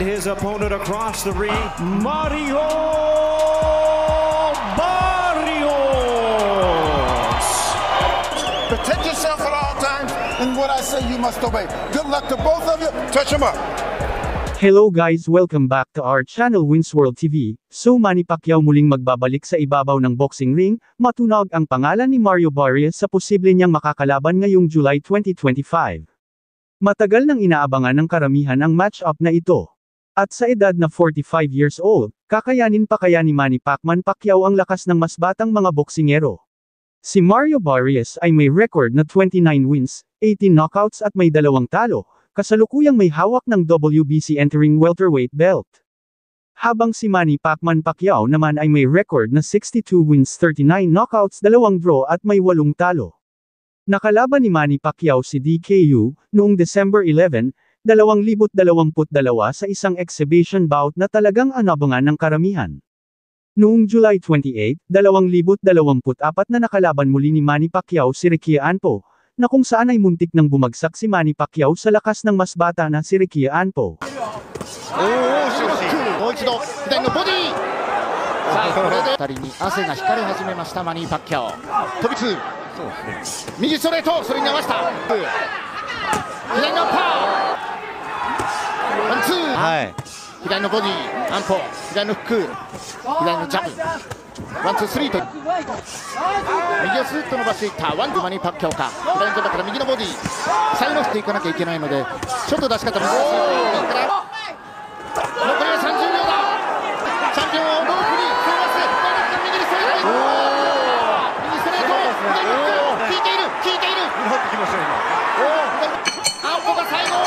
his opponent across the ring, Mario Barrios. Protect yourself at all times, and what I say you must obey. Good luck to both of you. Touch him up. Hello guys, welcome back to our channel Winsworld TV. So Manny Pacquiao muling magbabalik sa ibabaw ng boxing ring, matunog ang pangalan ni Mario Barrios sa posible niyang makakalaban ngayong July 2025. Matagal nang inaabangan ng karamihan ang match-up na ito. At sa edad na 45 years old, kakayanin pa kaya ni Manny Pacquiao ang lakas ng mas batang mga boksingero? Si Mario Barrios ay may record na 29 wins, 18 knockouts at may 2 talo. Kasalukuyang may hawak ng WBC entering welterweight belt. Habang si Manny Pacquiao naman ay may record na 62 wins 39 knockouts 2 draw at may 8 talo. Nakalaban ni Manny Pacquiao si DKU, noong December 11, 2022 sa isang exhibition bout na talagang anabangan ng karamihan. Noong July 28, 2024 na nakalaban muli ni Manny Pacquiao si Ricky Anpo, na kung saan ay muntik nang bumagsak si Manny Pacquiao sa lakas ng mas bata na si Ricky Anpo. One, two, three と右をスーッと伸ばしていったワンマニーパッキャオか左のジャブから右のボディ左右の振っていかなきゃいけないのでちょっと出し方難しい右から残りは30秒だチャンピオンをロープに振ります右にストレート右ストレート効いている効いている青子が最後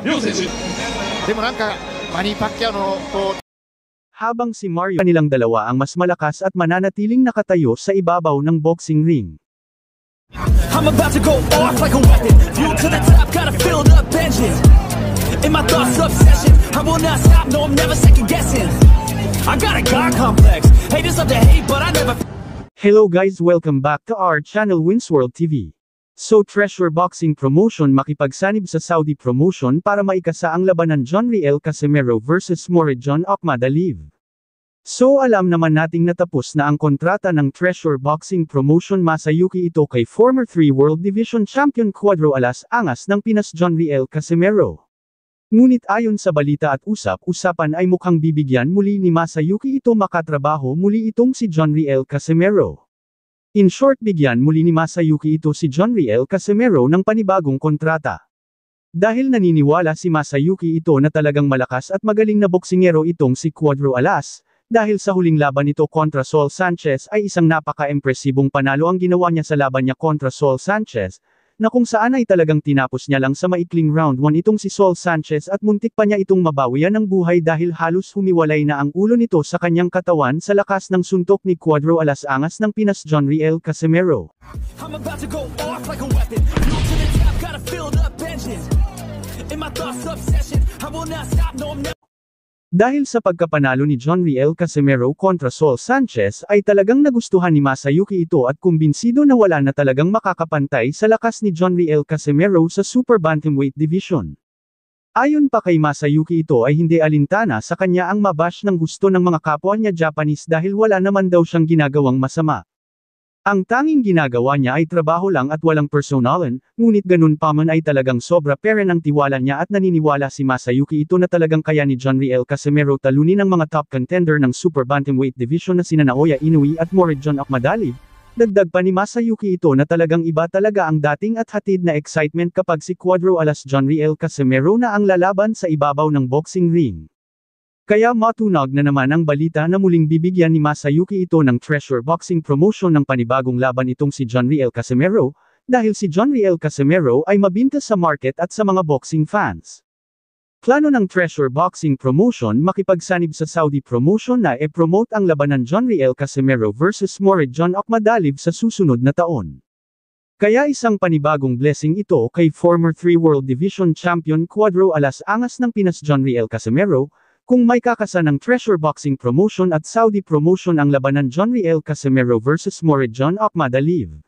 両選手でもなんかManny Pacquiao habang si Mario kanilang dalawa ang mas malakas at mananatiling nakatayo sa ibabaw ng boxing ring. I'm about to go off like a weapon. Fuel to the top, got a filled up engine. In my thoughts, obsession. I will not stop, no, I'm never second guessing. I got a God complex. Haters love to hate, but I never. Hello guys, welcome back to our channel Winsworld TV. So Treasure Boxing Promotion makipagsanib sa Saudi Promotion para maikasa ang labanan John Riel Casimero vs Morijon Akhmadaliev. So alam naman nating natapos na ang kontrata ng Treasure Boxing Promotion Masayuki ito kay former 3 World Division Champion Cuadro Alas Angas ng Pinas John Riel Casimero. Ngunit ayon sa balita at usap-usapan ay mukhang bibigyan muli ni Masayuki ito makatrabaho muli itong si John Riel Casimero. In short, bigyan muli ni Masayuki ito si John Riel Casimero ng panibagong kontrata. Dahil naniniwala si Masayuki ito na talagang malakas at magaling na boksingero itong si Cuadro Alas, dahil sa huling laban nito kontra Saul Sanchez ay isang napaka-impresibong panalo ang ginawa niya sa laban niya kontra Saul Sanchez, na kung saan ay talagang tinapos niya lang sa maikling round 1 itong si Saul Sanchez at muntik pa niya itong mabawian ng buhay dahil halos humiwalay na ang ulo nito sa kanyang katawan sa lakas ng suntok ni Cuadro Alas Angas ng Pinas John Riel Casimero. I'm about to go off like a weapon. Fuel to the top, got a filled up engine. In my thoughts, obsession. I will not stop, no, I'm never. Dahil sa pagkapanalo ni John Riel Casimero kontra Saul Sanchez ay talagang nagustuhan ni Masayuki ito at kumbinsido na wala na talagang makakapantay sa lakas ni John Riel Casimero sa Super Bantamweight Division. Ayon pa kay Masayuki ito ay hindi alintana sa kanya ang mabash ng gusto ng mga kapwa niya Japanese dahil wala naman daw siyang ginagawang masama. Ang tanging ginagawa niya ay trabaho lang at walang personalan, ngunit ganun pa man ay talagang sobra peren ang tiwala niya at naniniwala si Masayuki ito na talagang kaya ni John Riel Casimero talunin ang mga top contender ng Super Bantamweight Division na sina Naoya Inoue at Morijon Akhmadaliev. Dagdag pa ni Masayuki ito na talagang iba talaga ang dating at hatid na excitement kapag si Cuadro Alas John Riel Casimero na ang lalaban sa ibabaw ng boxing ring. Kaya matunog na naman ang balita na muling bibigyan ni Masayuki ito ng Treasure Boxing Promotion ng panibagong laban itong si John Riel Casimero, dahil si John Riel Casimero ay mabinta sa market at sa mga boxing fans. Plano ng Treasure Boxing Promotion makipagsanib sa Saudi Promotion na e-promote ang labanan John Riel Casimero vs Morijon Akhmadaliev sa susunod na taon. Kaya isang panibagong blessing ito kay former 3 World Division Champion Cuadro Alas Angas ng Pinas John Riel Casimero, kung may kakasa ng Treasure Boxing Promotion at Saudi Promotion ang labanan John Riel Casimero vs Morijon Akhmadaliev.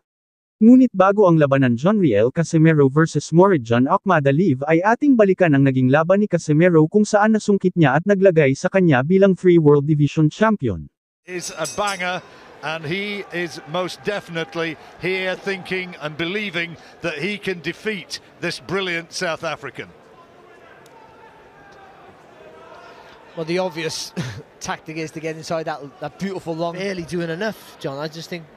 Ngunit bago ang labanan Jonriel Casimero vs Morijan Akhmadaliev ay ating balikan ang naging laban ni Casimero kung saan nasungkit niya at naglagay sa kanya bilang Free World Division Champion. Is a banger, and he is most definitely here thinking and believing that he can defeat this brilliant South African. Well, the obvious tactic is to get inside that beautiful long. Barely doing enough, John. I just think.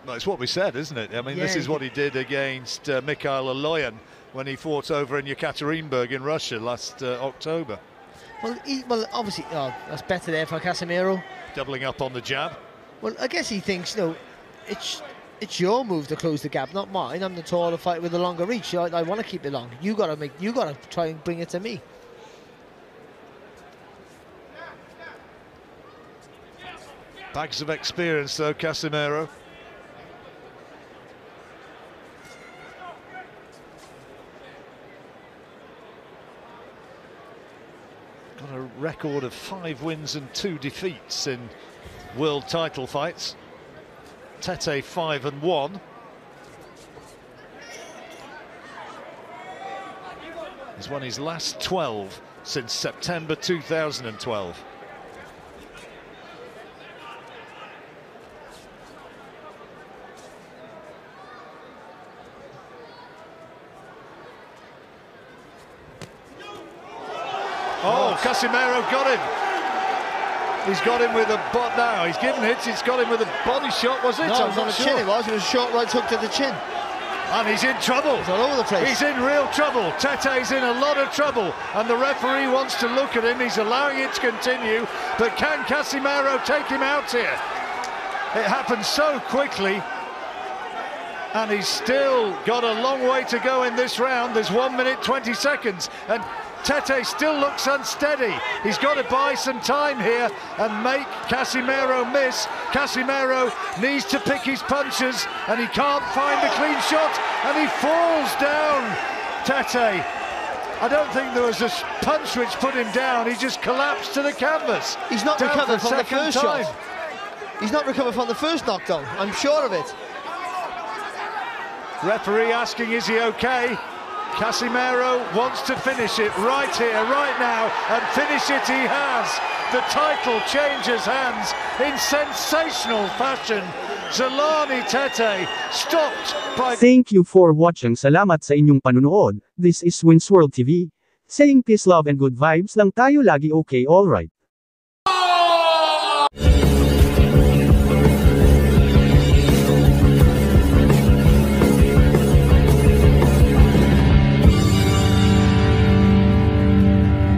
Well, it's what we said, isn't it? I mean, this is what he did against Mikhail Aloyan when he fought over in Yekaterinburg in Russia last October. Well, obviously, that's better there for Casimero. Doubling up on the jab. Well, I guess he thinks, it's your move to close the gap, not mine. I'm the taller fighter with the longer reach. I want to keep it long. You gotta try and bring it to me. Bags of experience, though, Casimero. Got a record of 5 wins and 2 defeats in world title fights. Tete 5-1. He's won his last 12 since September 2012. Oh, Casimero got him. He's got him with a butt now. He's given it. He's got him with a body shot, was it? No, it was on the chin. It was a short right hook to the chin. And he's in trouble. He's all over the place. He's in real trouble. Tete's in a lot of trouble. And the referee wants to look at him. He's allowing it to continue. But can Casimero take him out here? It happened so quickly. And he's still got a long way to go in this round. There's 1 minute 20 seconds. And Tete still looks unsteady. He's got to buy some time here and make Casimero miss. Casimero needs to pick his punches and he can't find the clean shot and he falls down. Tete, I don't think there was a punch which put him down. He just collapsed to the canvas. He's not recovered from the first shot. He's not recovered from the first knockdown, I'm sure of it. Referee asking, is he okay? Casimero wants to finish it right here, right now, and finish it he has. The title changes hands in sensational fashion. Zolani Tete stopped by... Thank you for watching. Salamat sa inyong panunood. This is Wins World TV. Saying peace, love and good vibes lang tayo lagi, okay, alright.